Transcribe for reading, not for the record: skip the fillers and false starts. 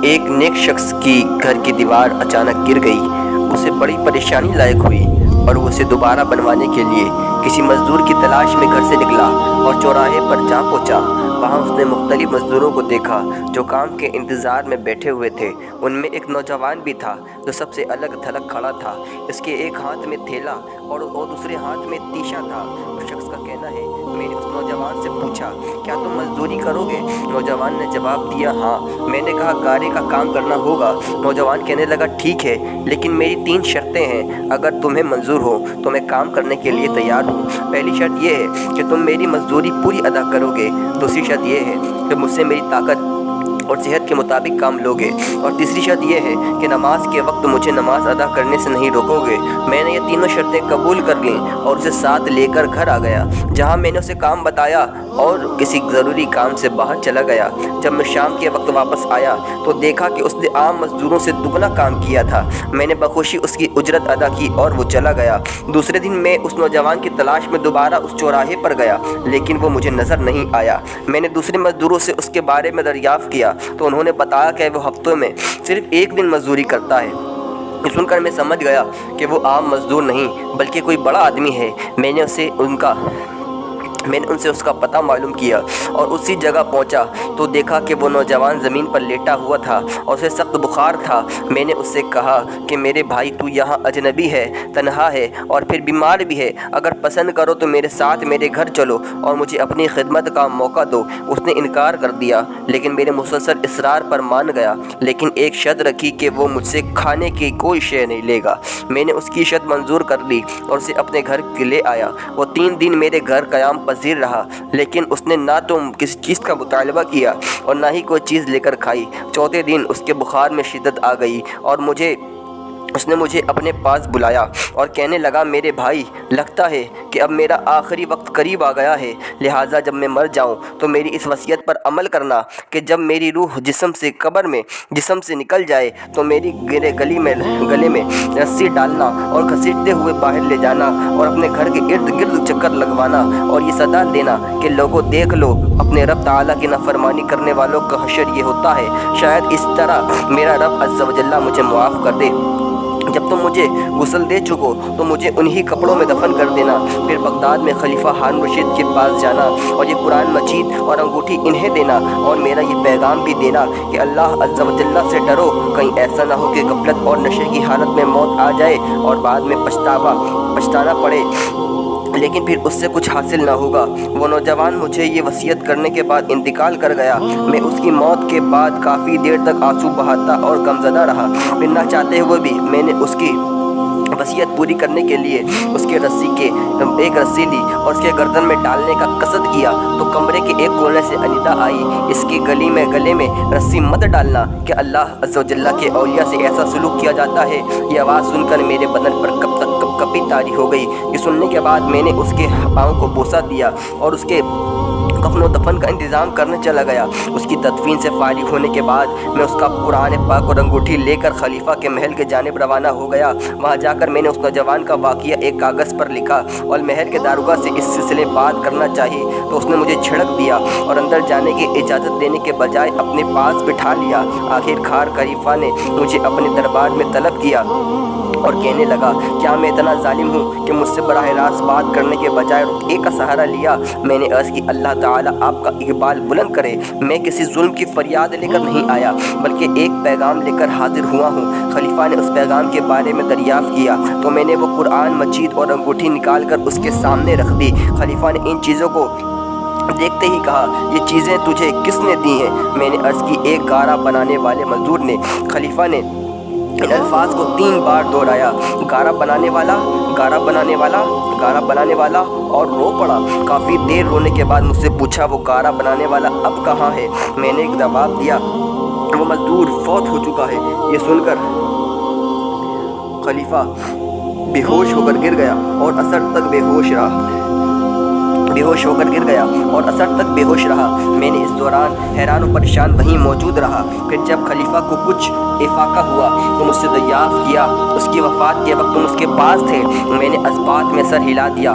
ایک نیک شخص کی گھر کی دیوار اچانک گر گئی۔ اسے بڑی پریشانی لاحق ہوئی اور وہ اسے دوبارہ بنوانے کے لیے کسی مزدور کی تلاش میں گھر سے نکلا اور چوراہے پر جا پہنچا۔ وہاں اس نے مختلف مزدوروں کو دیکھا جو کام کے انتظار میں بیٹھے ہوئے تھے۔ ان میں ایک نوجوان بھی تھا جو سب سے الگ تھلگ کھڑا تھا۔ اس کے ایک ہاتھ میں تھیلا اور دوسرے ہاتھ میں تیشا تھا۔ اس شخص کا کہنا ہے، میں نے اس نوجوان سے پوچھا، کیا تم مزدوری کرو گے؟ نوجوان نے جواب دیا، ہاں۔ میں نے کہا، گارے کا کام کرنا ہوگا؟ نوجوان کہنے لگا، ٹھیک ہے، لیکن میری 3 شرطیں ہیں۔ اگر تمہیں منظور ہو تو میں کام کرنے کے لیے تیار ہوں۔ پہلی شرط یہ ہے کہ تم میری مزدوری پوری ادا کرو گے۔ دوسری شرط یہ ہے کہ مجھ سے میری طاقت اور صحت کے مطابق کام لوگے، اور تیسری شرط یہ ہے کہ نماز کے وقت مجھے نماز ادا کرنے سے نہیں روکو گے۔ میں نے یہ تینوں شرطیں قبول کر لیں اور اسے ساتھ لے کر گھر آ گیا، جہاں میں نے اسے کام بتایا اور کسی ضروری کام سے باہر چلا گیا۔ جب میں شام کے وقت واپس آیا تو دیکھا کہ اس نے عام مزدوروں سے دگنا کام کیا تھا۔ میں نے بخوشی اس کی اجرت ادا کی اور وہ چلا گیا۔ دوسرے دن میں اس نوجوان کی تلاش میں دوبارہ اس چوراہے پر گیا، لیکن وہ مجھے نظر نہیں آیا۔ میں نے دوسرے مزدوروں سے اس کے بارے میں دریافت کیا تو انہوں نے بتایا کہ وہ ہفتوں میں صرف 1 دن مزدوری کرتا ہے۔ یہ سن کر میں سمجھ گیا کہ وہ عام مزدور نہیں بلکہ کوئی بڑا آدمی ہے۔ میں نے ان سے اس کا پتہ معلوم کیا اور اسی جگہ پہنچا تو دیکھا کہ وہ نوجوان زمین پر لیٹا ہوا تھا اور اسے سخت بخار تھا۔ میں نے اس سے کہا کہ میرے بھائی، تو یہاں اجنبی ہے، تنہا ہے اور پھر بیمار بھی ہے۔ اگر پسند کرو تو میرے ساتھ میرے گھر چلو اور مجھے اپنی خدمت کا موقع دو۔ اس نے انکار کر دیا، لیکن میرے مسلسل اصرار پر مان گیا، لیکن ایک شرط رکھی کہ وہ مجھ سے کھانے کی کوئی شے نہیں لے گا۔ میں نے اس کی شرط منظور کر لی اور اسے اپنے گھر لے آیا۔ وہ 3 دن میرے گھر قیام پذیر رہا، لیکن اس نے نہ تو کسی چیز کا مطالبہ کیا اور نہ ہی کوئی چیز لے کر کھائی۔ چوتھے دن اس کے بخار میں شدت آ گئی اور اس نے مجھے اپنے پاس بلایا اور کہنے لگا، میرے بھائی، لگتا ہے کہ اب میرا آخری وقت قریب آ گیا ہے، لہٰذا جب میں مر جاؤں تو میری اس وصیت پر عمل کرنا کہ جب میری روح جسم سے نکل جائے تو میری گلے میں رسی ڈالنا اور گھسیٹتے ہوئے باہر لے جانا اور اپنے گھر کے ارد گرد چکر لگوانا اور یہ صدا دینا کہ لوگوں، دیکھ لو، اپنے رب تعالیٰ کی نافرمانی کرنے والوں کا حشر یہ ہوتا ہے۔ شاید اس طرح میرا رب عز و جل مجھے معاف کر دے۔ جب تم مجھے غسل دے چکو تو مجھے انہی کپڑوں میں دفن کر دینا۔ پھر بغداد میں خلیفہ ہارون الرشید کے پاس جانا اور یہ قرآن مجید اور انگوٹھی انہیں دینا اور میرا یہ پیغام بھی دینا کہ اللہ عز و جل سے ڈرو، کہیں ایسا نہ ہو کہ غفلت اور نشے کی حالت میں موت آ جائے اور بعد میں پچھتانا پڑے، لیکن پھر اس سے کچھ حاصل نہ ہوگا۔ وہ نوجوان مجھے یہ وصیت کرنے کے بعد انتقال کر گیا۔ میں اس کی موت کے بعد کافی دیر تک آنسو بہاتا اور غمزدہ رہا۔ پھر نہ چاہتے ہوئے بھی میں نے اس کی وصیت پوری کرنے کے لیے اس کے ایک رسی لی اور اس کے گردن میں ڈالنے کا قصد کیا تو کمرے کے ایک کونے سے ندا آئی، اس کی گلے میں رسی مت ڈالنا کہ اللہ عز و جل کے اولیاء سے ایسا سلوک کیا جاتا ہے۔ یہ آواز سن کر میرے بدن پر کپی طاری ہو گئی۔ یہ سننے کے بعد میں نے اس کے پاؤں کو بوسہ دیا اور اس کے کفن و دفن کا انتظام کرنے چلا گیا۔ اس کی تدفین سے فارغ ہونے کے بعد میں اس کا قرآن پاک اور انگوٹھی لے کر خلیفہ کے محل کے جانب روانہ ہو گیا۔ وہاں جا کر میں نے اس نوجوان کا واقعہ ایک کاغذ پر لکھا اور محل کے داروغہ سے اس سلسلے بات کرنا چاہی تو اس نے مجھے جھڑک دیا اور اندر جانے کی اجازت دینے کے بجائے اپنے پاس بٹھا لیا۔ آخر کار خلیفہ نے مجھے اپنے دربار میں طلب کیا اور کہنے لگا، کیا میں اتنا ظالم ہوں کہ مجھ سے براہ راست بات کرنے کے بجائے رقیے کا سہارا لیا؟ میں نے عرض کی، اللہ تعالیٰ آپ کا اقبال بلند کرے، میں کسی ظلم کی فریاد لے کر نہیں آیا بلکہ ایک پیغام لے کر حاضر ہوا ہوں۔ خلیفہ نے اس پیغام کے بارے میں دریافت کیا تو میں نے وہ قرآن مجید اور انگوٹھی نکال کر اس کے سامنے رکھ دی۔ خلیفہ نے ان چیزوں کو دیکھتے ہی کہا، یہ چیزیں تجھے کس نے دی ہیں؟ میں نے عرض کی، ایک گارا بنانے والے مزدور نے۔ خلیفہ نے ان الفاظ کو 3 بار دہرایا، گارا بنانے والا، گارا بنانے والا، گارا بنانے والا، اور رو پڑا۔ کافی دیر رونے کے بعد مجھ سے پوچھا، وہ گارا بنانے والا اب کہاں ہے؟ میں نے ایک جواب دیا، وہ مزدور فوت ہو چکا ہے۔ یہ سن کر خلیفہ بے ہوش ہو کر گر گیا اور اثر تک بے ہوش رہا۔ میں نے اس دوران حیران و پریشان وہیں موجود رہا۔ پھر جب خلیفہ کو کچھ افاقہ ہوا تو مجھ سے دریافت کیا، اس کی وفات کے وقت تم اس کے پاس تھے؟ میں نے اسبات میں سر ہلا دیا